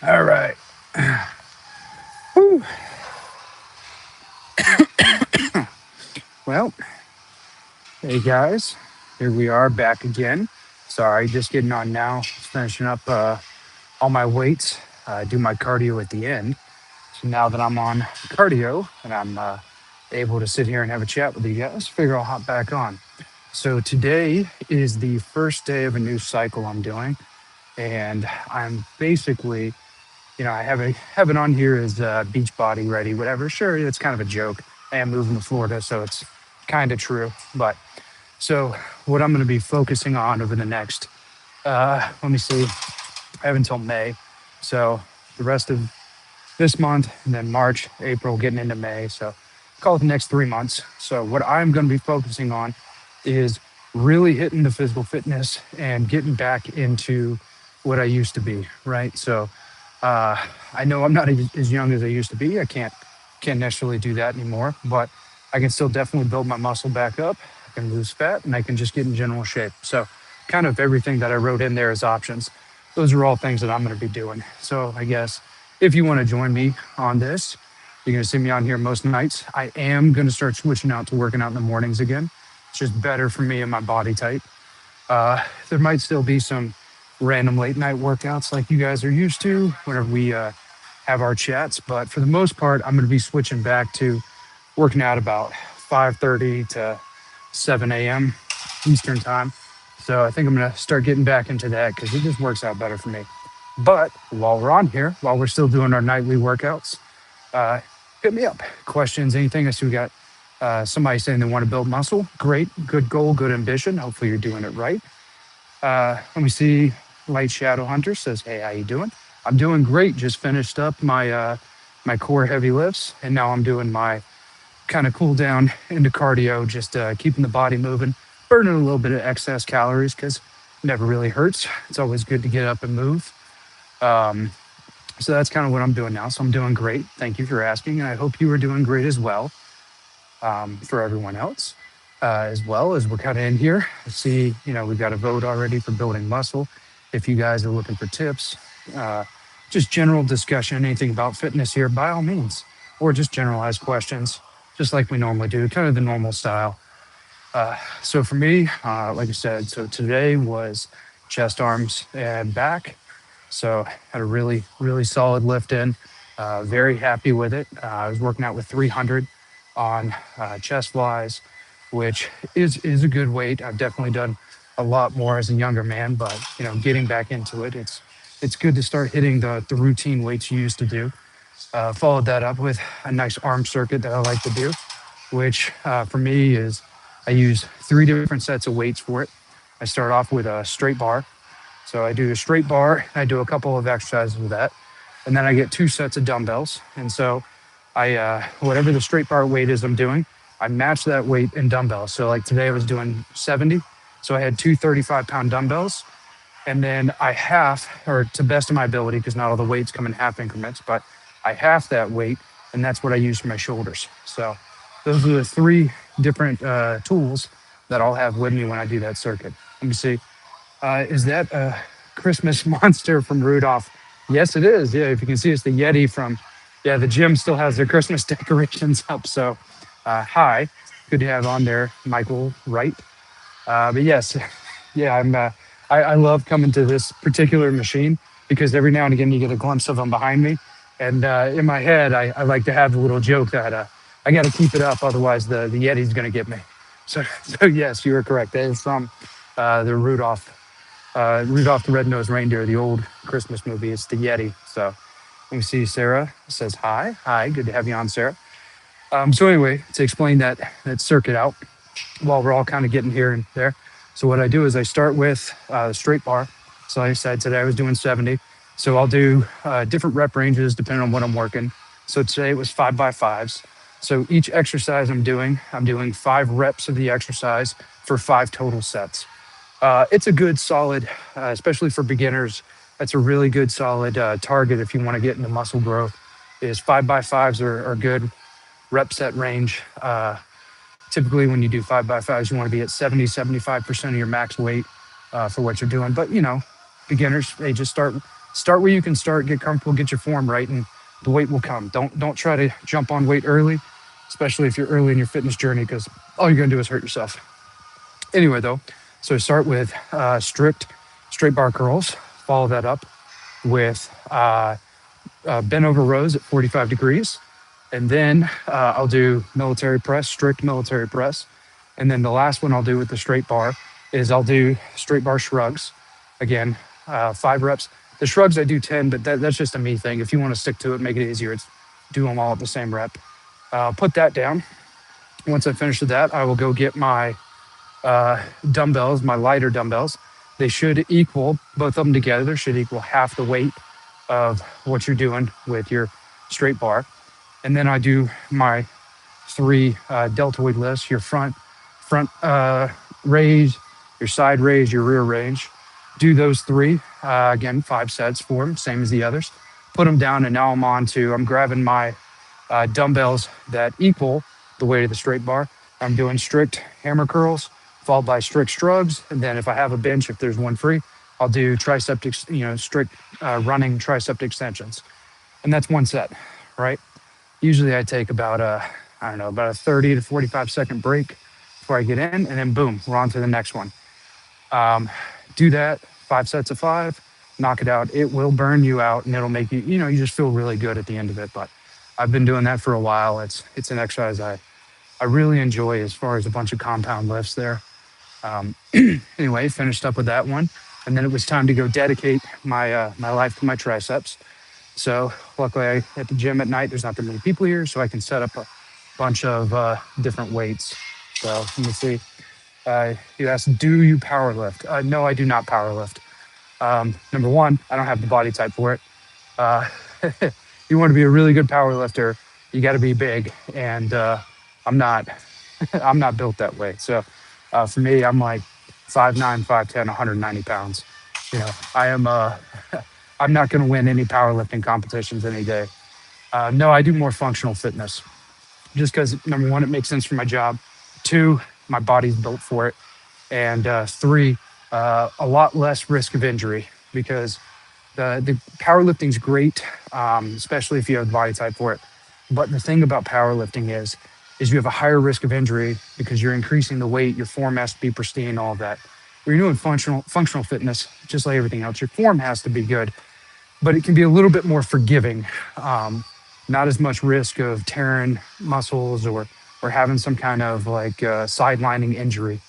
All right. Whew. Well, hey guys, here we are back again. Sorry, just getting on now, finishing up all my weights. Do my cardio at the end. So now that I'm on cardio and I'm able to sit here and have a chat with you guys, figure I'll hop back on. So today is the first day of a new cycle I'm doing, and I'm basically, I have it on here as beach body ready, whatever. Sure, it's kind of a joke. I am moving to Florida, so it's kind of true. But so what I'm going to be focusing on over the next, let me see, I have until May. So the rest of this month, and then March, April, getting into May. So call it the next 3 months. So what I'm going to be focusing on is really hitting the physical fitness and getting back into what I used to be, right? So I know I'm not as young as I used to be. I can't necessarily do that anymore, but I can still definitely build my muscle back up. I can lose fat, and I can just get in general shape. So kind of everything that I wrote in there as options, those are all things that I'm going to be doing. So I guess if you want to join me on this, you're going to see me on here most nights. I am going to start switching out to working out in the mornings again. It's just better for me and my body type. There might still be some random late night workouts like you guys are used to whenever we have our chats, but for the most part, I'm going to be switching back to working out about 5:30 to 7 a.m. Eastern time. So I think I'm going to start getting back into that because it just works out better for me. But while we're on here, while we're still doing our nightly workouts, uh, hit me up. Questions, anything. I see we got somebody saying they want to build muscle. Great, good goal, good ambition. Hopefully you're doing it right. Let me see. Light Shadow Hunter says, "Hey, how you doing?" I'm doing great. Just finished up my core heavy lifts, and now I'm doing my kind of cool down into cardio, just keeping the body moving, burning a little bit of excess calories because it never really hurts. It's always good to get up and move. Um, so that's kind of what I'm doing now. So I'm doing great. Thank you for asking, and I hope you are doing great as well. For everyone else, as well as we're kind of in here. I see, we've got a vote already for building muscle. If you guys are looking for tips, uh, just general discussion, anything about fitness here, by all means, or just generalized questions, just like we normally do, kind of the normal style. So for me, like I said, so today was chest, arms, and back. So had a really, really solid lift in. Very happy with it. I was working out with 300 on chest flies, which is a good weight. I've definitely done a lot more as a younger man, but getting back into it, it's good to start hitting the routine weights you used to do. Followed that up with a nice arm circuit that I like to do, which for me is I use 3 different sets of weights for it. I start off with a straight bar. So I do a straight bar, I do a couple of exercises with that, and then I get 2 sets of dumbbells. And so whatever the straight bar weight is I'm doing, I match that weight in dumbbells. So like today I was doing 70. So I had two 35-pound dumbbells, and then I half, or to best of my ability, because not all the weights come in half increments, but I half that weight, and that's what I use for my shoulders. So those are the 3 different tools that I'll have with me when I do that circuit. Let me see. Is that a Christmas monster from Rudolph? Yes, it is. Yeah, if you can see, it's the Yeti from, yeah, the gym still has their Christmas decorations up. So, hi, good to have on there, Michael Wright. But yes, yeah, I love coming to this particular machine because every now and again you get a glimpse of them behind me. And in my head, I like to have the little joke that I got to keep it up, otherwise the Yeti's going to get me. So yes, you were correct. That is from the Rudolph the Red-Nosed Reindeer, the old Christmas movie. It's the Yeti. So let me see. Sarah says hi. Hi, good to have you on, Sarah. So anyway, to explain that circuit out while we're all kind of getting here and there. So what I do is I start with the straight bar. So like I said, today I was doing 70. So I'll do different rep ranges depending on what I'm working. So today it was 5x5s. So each exercise I'm doing 5 reps of the exercise for 5 total sets. It's a good solid, especially for beginners. That's a really good solid target if you want to get into muscle growth. Is 5x5s are good rep set range. Typically, when you do 5x5s, you want to be at 70, 75% of your max weight for what you're doing. But, beginners, they just start where you can start, get comfortable, get your form right, and the weight will come. Don't try to jump on weight early, especially if you're early in your fitness journey, because all you're going to do is hurt yourself. Anyway, though, so start with strict straight bar curls, follow that up with bent over rows at 45 degrees. And then I'll do military press, strict military press. And then the last one I'll do with the straight bar is I'll do straight bar shrugs. Again, 5 reps. The shrugs I do 10, but that's just a me thing. If you want to stick to it, make it easier, it's do them all at the same rep. Put that down. Once I finish with that, I will go get my dumbbells, my lighter dumbbells. They should equal, both of them together, should equal half the weight of what you're doing with your straight bar. And then I do my 3 deltoid lifts, your front raise, your side raise, your rear range. Do those 3, again, 5 sets for them, same as the others. Put them down, and now I'm grabbing my dumbbells that equal the weight of the straight bar. I'm doing strict hammer curls, followed by strict shrugs. And then if I have a bench, if there's one free, I'll do strict running tricep extensions. And that's 1 set, right? Usually I take about a 30 to 45 second break before I get in, and then boom, we're on to the next one. Do that 5 sets of 5, knock it out. It will burn you out, and it'll make you, you just feel really good at the end of it. But I've been doing that for a while. It's an exercise I really enjoy as far as a bunch of compound lifts there. Anyway, finished up with that one, and then it was time to go dedicate my life to my triceps. So luckily, at the gym at night, there's not that many people here, so I can set up a bunch of different weights. So let me see. You asked, do you power lift? No, I do not power lift. Number one, I don't have the body type for it. You want to be a really good power lifter, you got to be big, and I'm not. I'm not built that way. So for me, I'm like 5'9", 5'10", 190 pounds. I am. I'm not going to win any powerlifting competitions any day. No, I do more functional fitness, just because number one, it makes sense for my job. 2, my body's built for it, and 3, a lot less risk of injury, because the powerlifting's great, especially if you have the body type for it. But the thing about powerlifting is you have a higher risk of injury because you're increasing the weight, your form has to be pristine, all that. When you're doing functional fitness, just like everything else, your form has to be good, but it can be a little bit more forgiving. Not as much risk of tearing muscles or having some kind of like sidelining injury.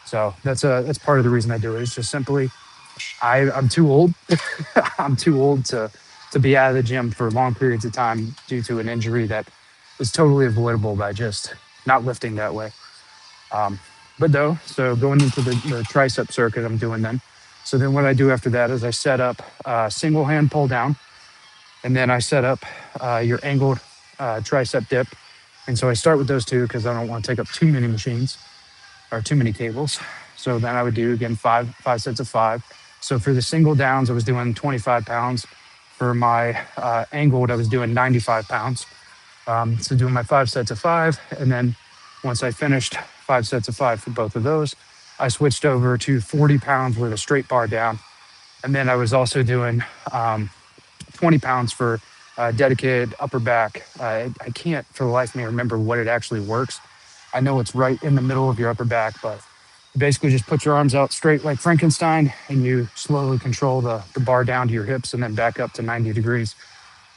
So that's part of the reason I do it. It's just simply I'm too old. I'm too old to be out of the gym for long periods of time due to an injury that is totally avoidable by just not lifting that way. So going into the tricep circuit, I'm doing them. So then what I do after that is I set up single hand pull down, and then I set up your angled tricep dip. And so I start with those 2 because I don't want to take up too many machines or too many tables. So then I would do, again, 5 sets of 5. So for the single downs, I was doing 25 pounds. For my angled, I was doing 95 pounds. So doing my 5 sets of 5. And then once I finished 5 sets of 5 for both of those, I switched over to 40 pounds with a straight bar down. And then I was also doing 20 pounds for dedicated upper back. I can't for the life of me remember what it actually works. I know it's right in the middle of your upper back, but you basically just put your arms out straight like Frankenstein, and you slowly control the bar down to your hips and then back up to 90 degrees.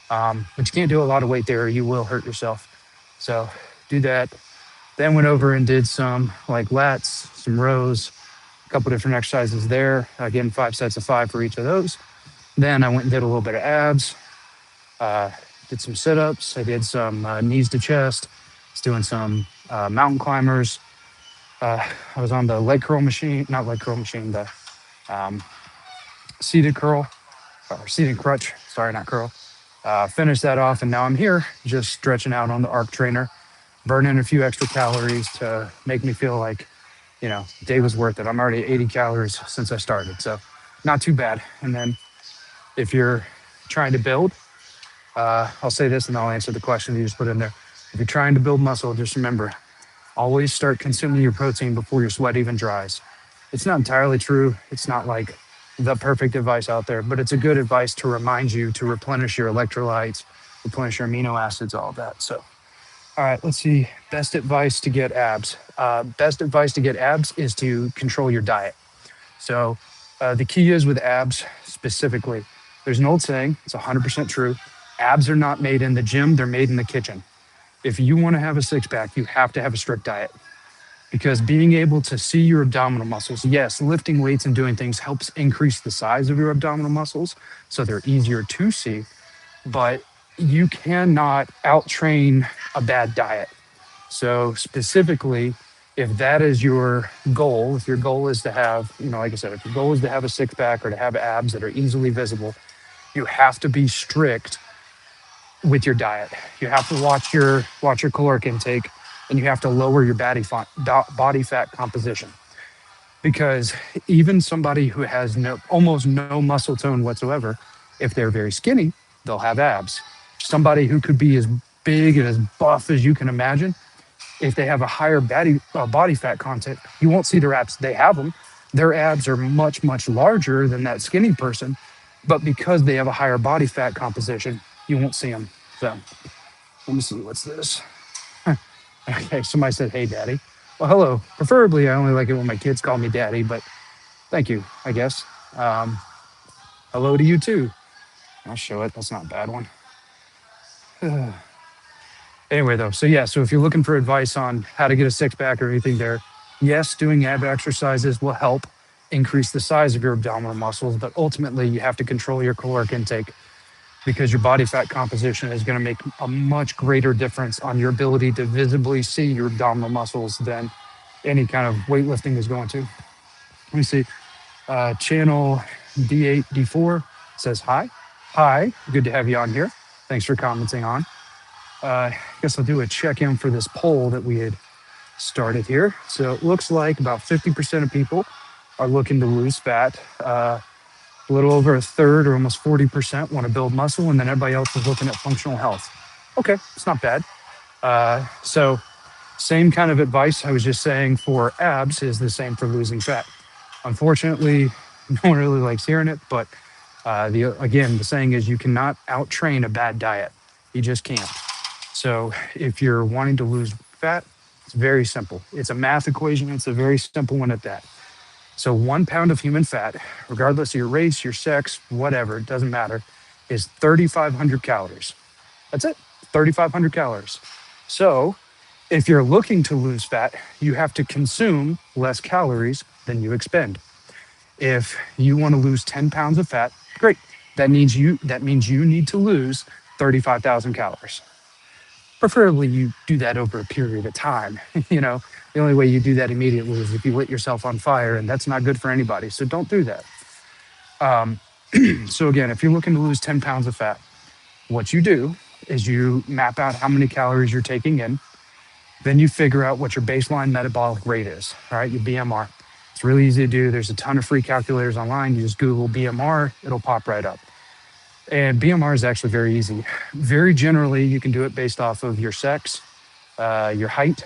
But you can't do a lot of weight there, or you will hurt yourself. So do that. Then went over and did some like lats, some rows, a couple different exercises there. Again, 5 sets of 5 for each of those. Then I went and did a little bit of abs, did some sit-ups. I did some knees to chest. I was doing some mountain climbers. I was on the leg curl machine, not leg curl machine, the seated curl, or seated crutch. Sorry, not curl. Finished that off, and now I'm here just stretching out on the arc trainer, burning a few extra calories to make me feel like, the day was worth it. I'm already at 80 calories since I started, so not too bad. And then if you're trying to build, I'll say this and I'll answer the question you just put in there. If you're trying to build muscle, just remember, always start consuming your protein before your sweat even dries. It's not entirely true. It's not like the perfect advice out there, but it's a good advice to remind you to replenish your electrolytes, replenish your amino acids, all of that. So, all right, let's see. Best advice to get abs. Best advice to get abs is to control your diet. So, the key is with abs specifically, there's an old saying, it's 100% true. Abs are not made in the gym, they're made in the kitchen. If you want to have a six pack, you have to have a strict diet because being able to see your abdominal muscles, yes, lifting weights and doing things helps increase the size of your abdominal muscles so they're easier to see, but you cannot out train a bad diet. So specifically, if that is your goal, if your goal is to have, like I said, if your goal is to have a six pack or to have abs that are easily visible, you have to be strict with your diet. You have to watch your caloric intake, and you have to lower your body fat composition. Because even somebody who has almost no muscle tone whatsoever, if they're very skinny, they'll have abs. Somebody who could be as big and as buff as you can imagine, if they have a higher body fat content, you won't see their abs. They have them. Their abs are much, much larger than that skinny person, but because they have a higher body fat composition, you won't see them. So let me see, what's this? Okay, somebody said, "Hey, daddy." Well, hello. Preferably, I only like it when my kids call me daddy, but thank you, I guess. Um, Hello to you too. I'll show it. That's not a bad one. Anyway, though, so yeah, so if you're looking for advice on how to get a six pack or anything there, yes, doing ab exercises will help increase the size of your abdominal muscles, but ultimately you have to control your caloric intake because your body fat composition is going to make a much greater difference on your ability to visibly see your abdominal muscles than any kind of weightlifting is going to. Let me see. Channel D8, D4 says hi. Hi, good to have you on here. Thanks for commenting on. I guess I'll do a check-in for this poll that we had started here. So it looks like about 50% of people are looking to lose fat. A little over a third or almost 40% want to build muscle, and then everybody else is looking at functional health. Okay, it's not bad. So same kind of advice I was just saying for abs is the same for losing fat. Unfortunately, no one really likes hearing it, but the saying is you cannot out-train a bad diet. You just can't. So if you're wanting to lose fat, it's very simple. It's a math equation. It's a very simple one at that. So 1 pound of human fat, regardless of your race, your sex, whatever, it doesn't matter, is 3,500 calories. That's it, 3,500 calories. So if you're looking to lose fat, you have to consume less calories than you expend. If you want to lose 10 pounds of fat, great. That means you need to lose 35,000 calories. Preferably you do that over a period of time. The only way you do that immediately is if you lit yourself on fire, and that's not good for anybody. So don't do that. So again, if you're looking to lose 10 pounds of fat, what you do is you map out how many calories you're taking in. Then you figure out what your baseline metabolic rate is, all right, your BMR. It's really easy to do. There's a ton of free calculators online. You just Google BMR, it'll pop right up. And BMR is actually very easy. Very generally, you can do it based off of your sex, your height,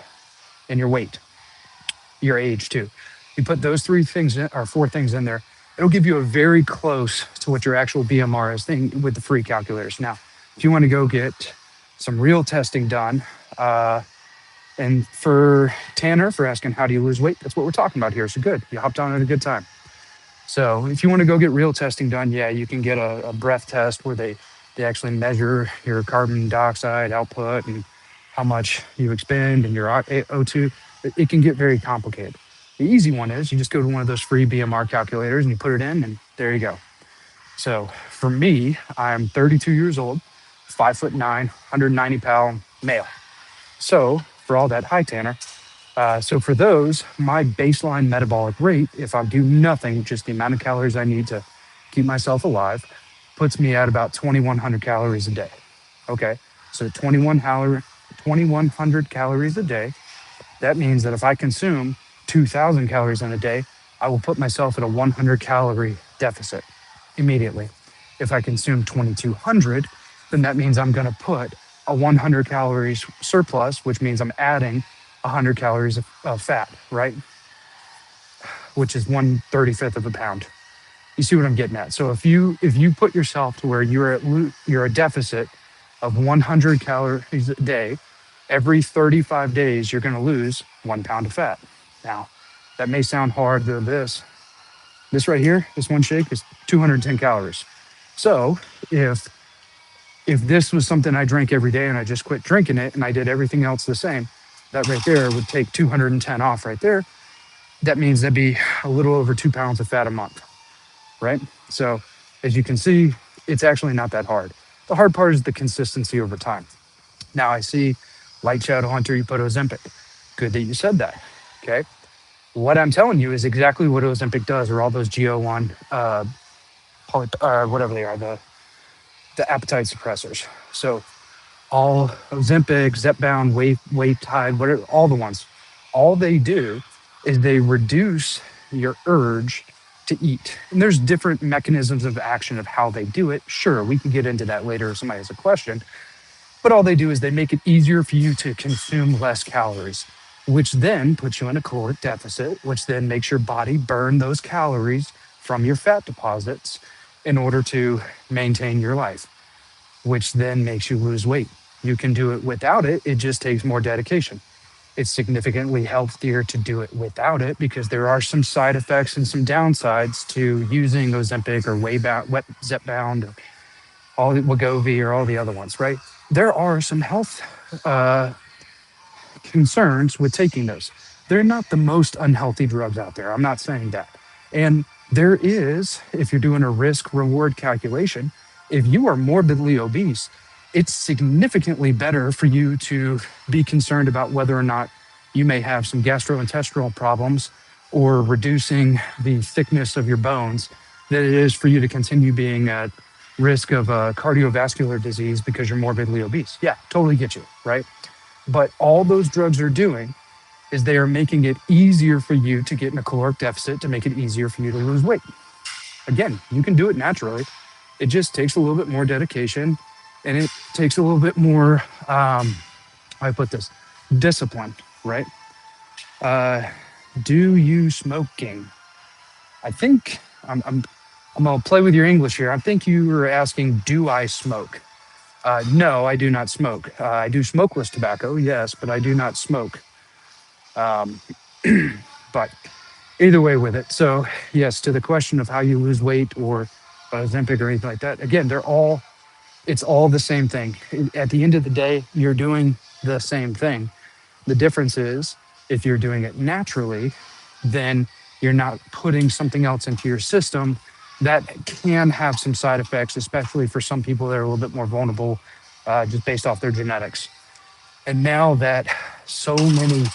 and your weight, your age too. You put those four things in there, it'll give you a very close to what your actual BMR is thing with the free calculators. Now, if you want to go get some real testing done, and for Tanner, for asking how do you lose weight, that's what we're talking about here. So good, you hopped on at a good time. So if you want to go get real testing done, yeah, you can get a breath test where they actually measure your carbon dioxide output and how much you expend and your O2. It can get very complicated. The easy one is you just go to one of those free BMR calculators and you put it in, and there you go. So for me, I'm 32 years old, 5'9", 190-pound male. So for all that, hi Tanner. So for those, my baseline metabolic rate, if I do nothing, just the amount of calories I need to keep myself alive, puts me at about 2,100 calories a day. Okay, so 2,100 calories a day. That means that if I consume 2,000 calories in a day, I will put myself at a 100 calorie deficit immediately. If I consume 2,200, then that means I'm going to put a 100 calories surplus, which means I'm adding 100 calories of fat, right? Which is 1/35 of a pound. You see what I'm getting at? So if you put yourself to where you're a deficit of 100 calories a day, every 35 days you're going to lose 1 pound of fat. Now, that may sound hard. This right here, this one shake is 210 calories. So if this was something I drank every day and I just quit drinking it and I did everything else the same, that right there would take 210 off right there. That means that'd be a little over 2 pounds of fat a month, right? So as you can see, it's actually not that hard. The hard part is the consistency over time. Now I see Light Shadow Hunter, you put Ozempic. Good that you said that. Okay. What I'm telling you is exactly what Ozempic does, or all those GO1, whatever they are, the appetite suppressors. So all Ozempic, Zepbound, Weight Tide, whatever, all the ones, all they do is they reduce your urge to eat. And there's different mechanisms of action of how they do it. Sure, we can get into that later if somebody has a question. But all they do is they make it easier for you to consume less calories, which then puts you in a caloric deficit, which then makes your body burn those calories from your fat deposits in order to maintain your life, which then makes you lose weight. You can do it without it, it just takes more dedication. It's significantly healthier to do it without it because there are some side effects and some downsides to using Ozempic or Zepbound, all the Wegovy or all the other ones, right? There are some health uh, concerns with taking those. They're not the most unhealthy drugs out there. I'm not saying that. And there is, if you're doing a risk reward calculation, if you are morbidly obese, it's significantly better for you to be concerned about whether or not you may have some gastrointestinal problems or reducing the thickness of your bones than it is for you to continue being at risk of cardiovascular disease because you're morbidly obese. Yeah, totally get you, right? But all those drugs are doing is they are making it easier for you to get in a caloric deficit to make it easier for you to lose weight. Again, you can do it naturally. It just takes a little bit more dedication and it takes a little bit more, how I put this, discipline, right? Uh, do you smoking? I think I'm gonna play with your English here. I think you were asking, do I smoke? No, I do not smoke. I do smokeless tobacco, yes, but I do not smoke. Um, but either way with it. So yes, to the question of how you lose weight or Ozempic or anything like that. Again, it's all the same thing. At the end of the day, you're doing the same thing. The difference is if you're doing it naturally, then you're not putting something else into your system that can have some side effects, especially for some people that are a little bit more vulnerable just based off their genetics. And now that so many,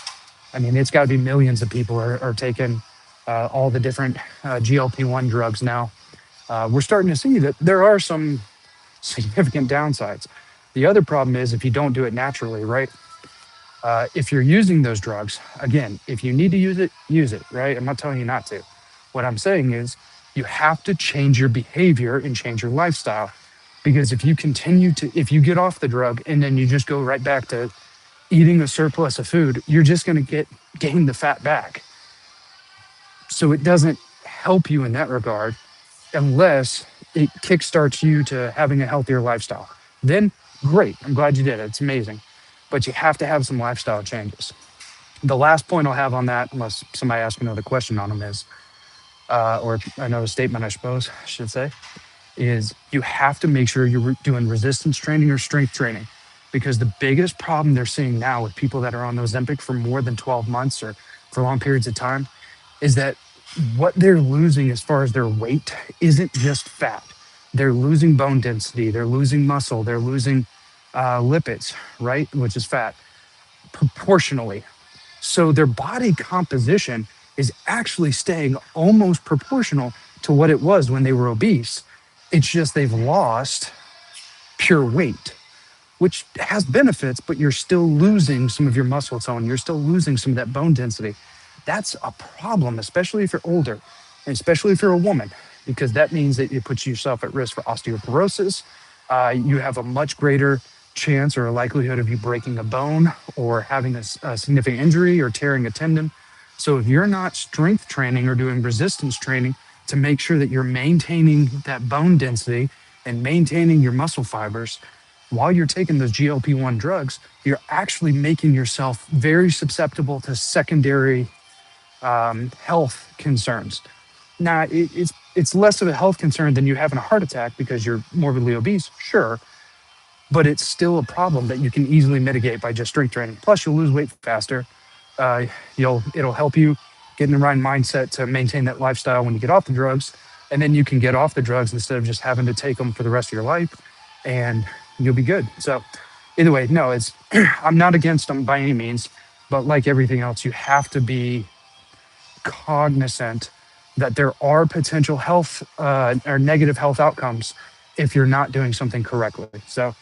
I mean, it's got to be millions of people are taking all the different GLP-1 drugs now. We're starting to see that there are some significant downsides. The other problem is if you don't do it naturally, right? If you're using those drugs, again, if you need to use it, right? I'm not telling you not to. What I'm saying is you have to change your behavior and change your lifestyle. Because if you get off the drug and then you just go right back to eating a surplus of food, you're just going to gain the fat back. So it doesn't help you in that regard unless it kickstarts you to having a healthier lifestyle. Then great, I'm glad you did it. It's amazing. But you have to have some lifestyle changes. The last point I'll have on that, unless somebody asks another question on them, is, or another statement, I suppose I should say, is you have to make sure you're doing resistance training or strength training. Because the biggest problem they're seeing now with people that are on Ozempic for more than 12 months or for long periods of time is that what they're losing as far as their weight isn't just fat. They're losing bone density, they're losing muscle, they're losing lipids, right? Which is fat, proportionally. So their body composition is actually staying almost proportional to what it was when they were obese. It's just they've lost pure weight, which has benefits, but you're still losing some of your muscle tone. You're still losing some of that bone density. That's a problem, especially if you're older, and especially if you're a woman, because that means that it puts yourself at risk for osteoporosis. You have a much greater chance or a likelihood of you breaking a bone or having a significant injury or tearing a tendon. So if you're not strength training or doing resistance training to make sure that you're maintaining that bone density and maintaining your muscle fibers while you're taking those GLP-1 drugs, you're actually making yourself very susceptible to secondary health concerns. Now, it's less of a health concern than you having a heart attack because you're morbidly obese, sure, but it's still a problem that you can easily mitigate by just strength training. Plus, you'll lose weight faster. Uh, it'll help you get in the right mindset to maintain that lifestyle when you get off the drugs, and then you can get off the drugs instead of just having to take them for the rest of your life, and you'll be good. So, either way, no, it's I'm not against them by any means, but like everything else, you have to be cognizant that there are potential health or negative health outcomes if you're not doing something correctly. So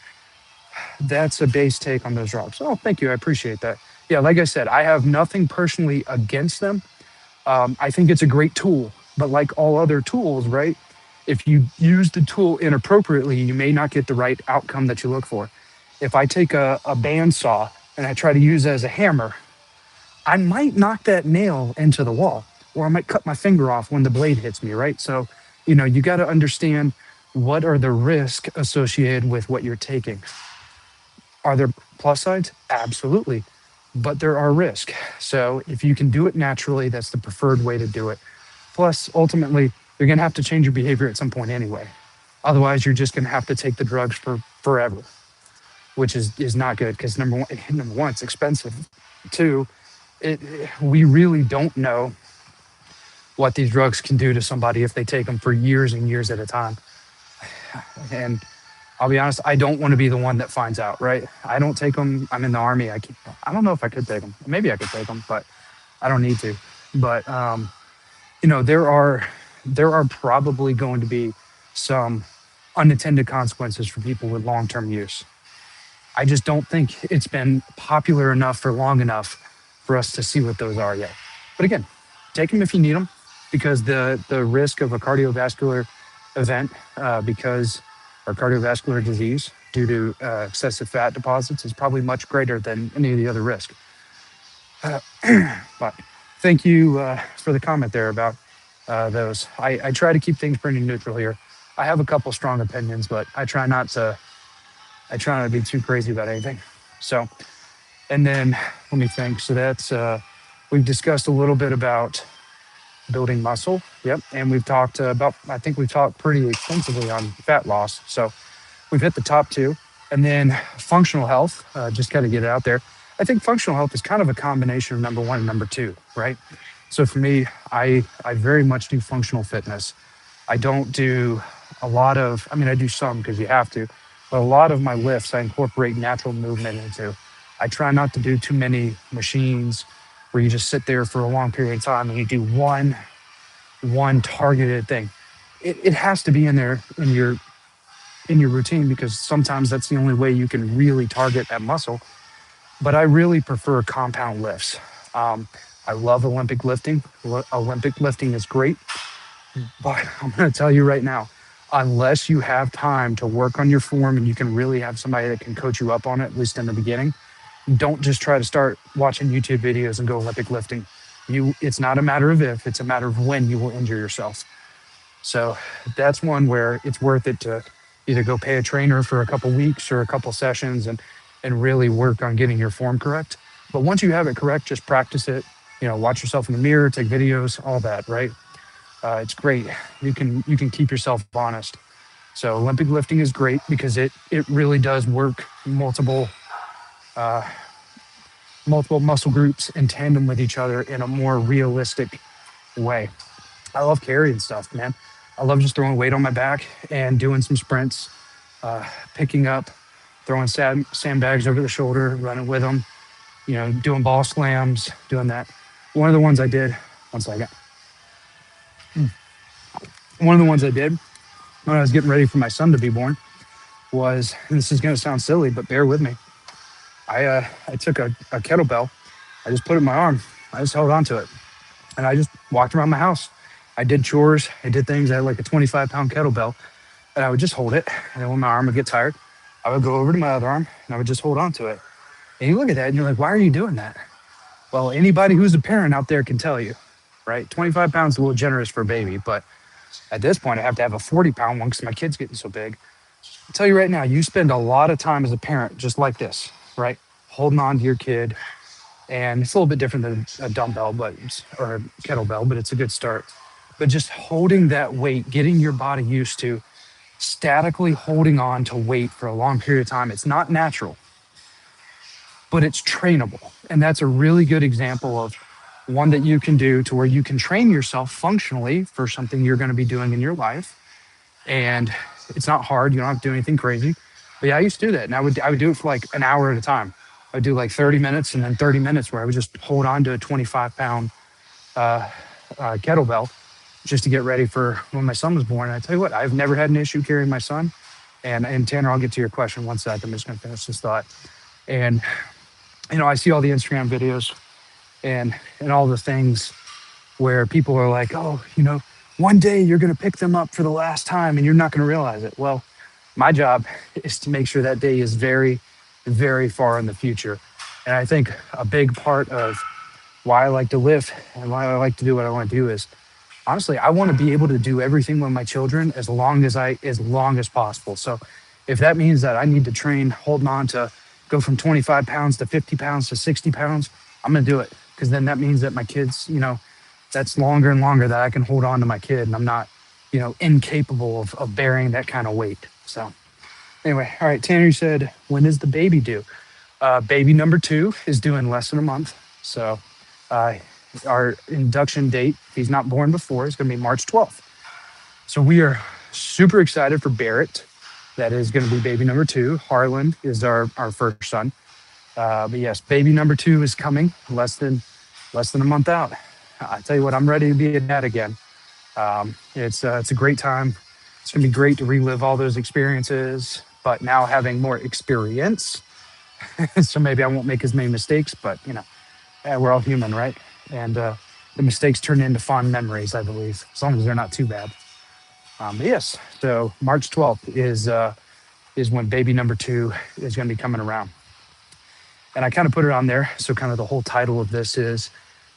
that's a base take on those drops. Oh, thank you. I appreciate that. Yeah, like I said, I have nothing personally against them. I think it's a great tool, but like all other tools, right? If you use the tool inappropriately, you may not get the right outcome that you look for. If I take a bandsaw and I try to use it as a hammer, I might knock that nail into the wall, or I might cut my finger off when the blade hits me, right? So, you got to understand what are the risks associated with what you're taking. Are there plus sides? Absolutely. But there are risks. So if you can do it naturally, that's the preferred way to do it. Plus, ultimately, you're going to have to change your behavior at some point anyway. Otherwise, you're just going to have to take the drugs for forever, which is not good because number one, it's expensive. Two, we really don't know what these drugs can do to somebody if they take them for years and years at a time. And I'll be honest, I don't want to be the one that finds out, right? I don't take them. I'm in the Army. I don't know if I could take them. Maybe I could take them, but I don't need to. But, there are probably going to be some unintended consequences for people with long-term use. I just don't think it's been popular enough for long enough for us to see what those are yet. But again, take them if you need them, because the risk of a cardiovascular event because or cardiovascular disease due to excessive fat deposits is probably much greater than any of the other risk. But thank you for the comment there about those. I try to keep things pretty neutral here. I have a couple strong opinions, but I try not to be too crazy about anything. So, and then let me think. So that's we've discussed a little bit about building muscle. Yep. And we've talked I think we've talked pretty extensively on fat loss. So we've hit the top two. And then functional health, just kind of get it out there. I think functional health is kind of a combination of number one and number two, right? So for me, I very much do functional fitness. I don't do a lot of, I do some because you have to, but a lot of my lifts I incorporate natural movement into. I try not to do too many machines where you just sit there for a long period of time and you do one targeted thing. It has to be in there in your routine because sometimes that's the only way you can really target that muscle. But I really prefer compound lifts. I love Olympic lifting. Olympic lifting is great, but I'm going to tell you right now, unless you have time to work on your form and you can really have somebody that can coach you up on it, at least in the beginning, don't just try to start watching YouTube videos and go Olympic lifting. It's not a matter of if, it's a matter of when you will injure yourself. So that's one where it's worth it to either go pay a trainer for a couple weeks or a couple sessions and really work on getting your form correct. But once you have it correct, just practice it. Watch yourself in the mirror, take videos, all that, right? It's great. You can keep yourself honest. So Olympic lifting is great because it really does work multiple muscle groups in tandem with each other in a more realistic way. I love carrying stuff, man. I love just throwing weight on my back and doing some sprints, picking up, throwing sandbags over the shoulder, running with them, doing ball slams, doing that. One of the ones I did, one second. One of the ones I did when I was getting ready for my son to be born was, and this is going to sound silly, but bear with me. I took a kettlebell. I just put it in my arm. I just held on to it. And I just walked around my house. I did chores. I did things. I had like a 25-pound kettlebell. And I would just hold it. And then when my arm would get tired, I would go over to my other arm and I would just hold on to it. And you look at that and you're like, why are you doing that? Well, anybody who's a parent out there can tell you, right? 25 pounds is a little generous for a baby, but at this point, I have to have a 40-pound one because my kid's getting so big. I'll tell you right now, you spend a lot of time as a parent just like this, right? Holding on to your kid. And it's a little bit different than a dumbbell, or a kettlebell, but it's a good start. But just holding that weight, getting your body used to statically holding on to weight for a long period of time. It's not natural, but it's trainable. And that's a really good example of one that you can do to where you can train yourself functionally for something you're going to be doing in your life. And it's not hard. You don't have to do anything crazy. But yeah, I used to do that. And I would do it for like an hour at a time. I'd do like 30 minutes and then 30 minutes where I would just hold on to a 25-pound kettlebell just to get ready for when my son was born. And I tell you what, I've never had an issue carrying my son. And Tanner, I'll get to your question one sec. I'm just going to finish this thought. And I see all the Instagram videos and all the things where people are like, oh, one day you're going to pick them up for the last time and you're not going to realize it. Well, my job is to make sure that day is very, very far in the future. And I think a big part of why I like to live and why I like to do what I want to do is honestly, I want to be able to do everything with my children as long as possible. So if that means that I need to train holding on to go from 25 pounds to 50 pounds to 60 pounds, I'm going to do it. Because then that means that my kids, that's longer and longer that I can hold on to my kid and I'm not, incapable of bearing that kind of weight. So anyway, all right, Tanner, you said, when is the baby due? Baby number 2 is due in less than a month. So our induction date, if he's not born before, is going to be March 12th. So we are super excited for Barrett. That is going to be baby number 2. Harlan is our first son. But yes, baby number 2 is coming less than a month out. I tell you what, I'm ready to be a dad again. It's a great time. It's going to be great to relive all those experiences, but now having more experience. So maybe I won't make as many mistakes, but we're all human, right? And the mistakes turn into fond memories, I believe, as long as they're not too bad. But yes, so March 12th is when baby number 2 is going to be coming around. And I kind of put it on there. So kind of the whole title of this is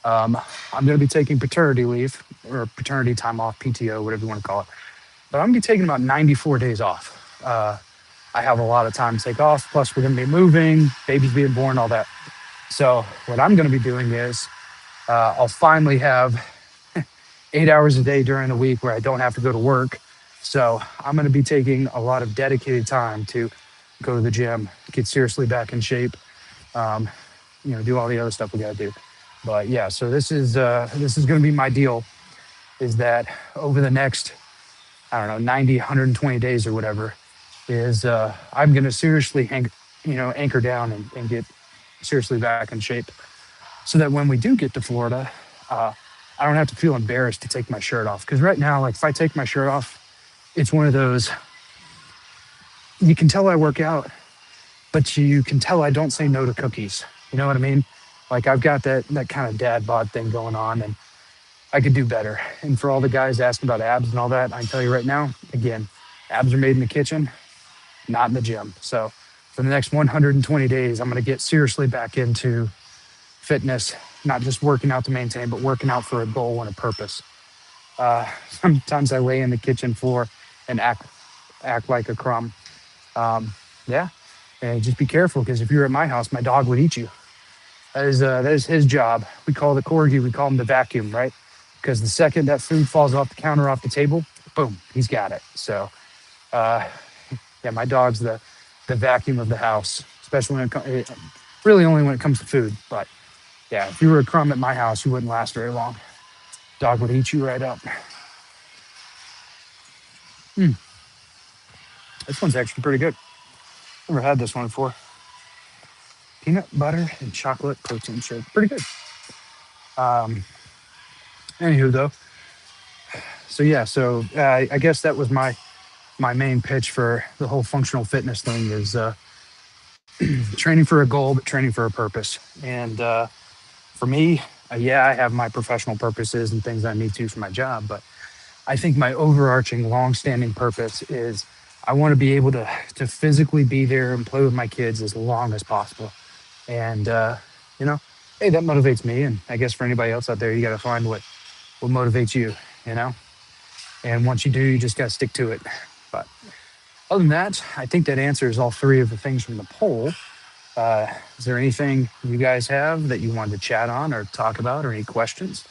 I'm going to be taking paternity leave or paternity time off, PTO, whatever you want to call it. But I'm going to be taking about 94 days off. I have a lot of time to take off. Plus, we're going to be moving, baby's being born, all that. So what I'm going to be doing is I'll finally have 8 hours a day during the week where I don't have to go to work. So I'm going to be taking a lot of dedicated time to go to the gym, get seriously back in shape, do all the other stuff we got to do. But yeah, so this is going to be my deal, is that over the next, 90, 120 days or whatever, is I'm going to seriously anchor down and get seriously back in shape so that when we do get to Florida, I don't have to feel embarrassed to take my shirt off. Because right now, like if I take my shirt off, it's one of those, you can tell I work out, but you can tell I don't say no to cookies. You know what I mean? Like I've got that kind of dad bod thing going on and I could do better. And for all the guys asking about abs and all that, I can tell you right now, again, abs are made in the kitchen, not in the gym. So for the next 120 days, I'm going to get seriously back into fitness, not just working out to maintain, but working out for a goal and a purpose. Sometimes I lay in the kitchen floor and act like a crumb. Yeah. And just be careful, because if you're at my house, my dog would eat you. That is his job. We call the corgi, we call him the vacuum, right? Because the second that food falls off the counter, off the table, boom, he's got it. So, yeah, my dog's the vacuum of the house, especially when it comes, really only when it comes to food. But yeah, if you were a crumb at my house, you wouldn't last very long. Dog would eat you right up. This one's actually pretty good. Never had this one before. Peanut butter and chocolate protein shake. Pretty good. Anywho, though. So yeah, I guess that was my main pitch for the whole functional fitness thing is training for a goal, but training for a purpose. And for me, yeah, I have my professional purposes and things I need to for my job, but I think my overarching, long-standing purpose is I want to be able to physically be there and play with my kids as long as possible. And you know, hey, that motivates me. And I guess for anybody else out there, you got to find what motivates you. You know, and once you do, you just got to stick to it. But other than that, I think that answers all three of the things from the poll. Is there anything you guys have that you wanted to chat on or talk about, or any questions?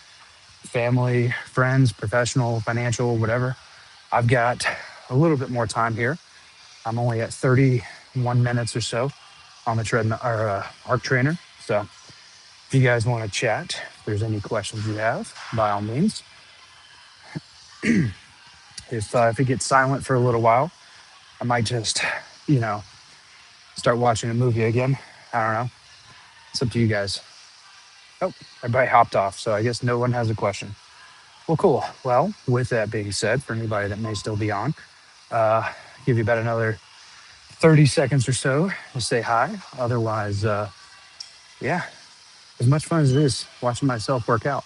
Family, friends, professional, financial, whatever. I've got a little bit more time here. I'm only at 31 minutes or so on the treadmill or arc trainer. So if you guys want to chat, if there's any questions you have, by all means. If it gets silent for a little while, I might just, you know, start watching a movie again. I don't know. It's up to you guys. Oh, everybody hopped off, so I guess no one has a question. Well, cool. Well, with that being said, for anybody that may still be on, give you about another 30 seconds or so to say hi. Otherwise, yeah, as much fun as it is watching myself work out.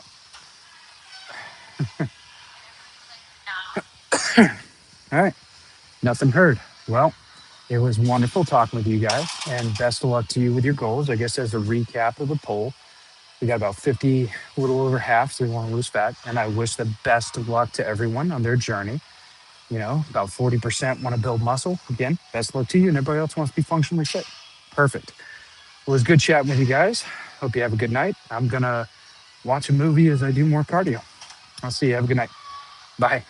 All right, nothing heard. Well, it was wonderful talking with you guys, and best of luck to you with your goals. I guess as a recap of the poll, we got about 50, a little over half, so we want to lose fat. And I wish the best of luck to everyone on their journey. You know, about 40% want to build muscle. Again, best of luck to you, and everybody else wants to be functionally fit. Perfect. Well, it was good chatting with you guys. Hope you have a good night. I'm going to watch a movie as I do more cardio. I'll see you. Have a good night. Bye.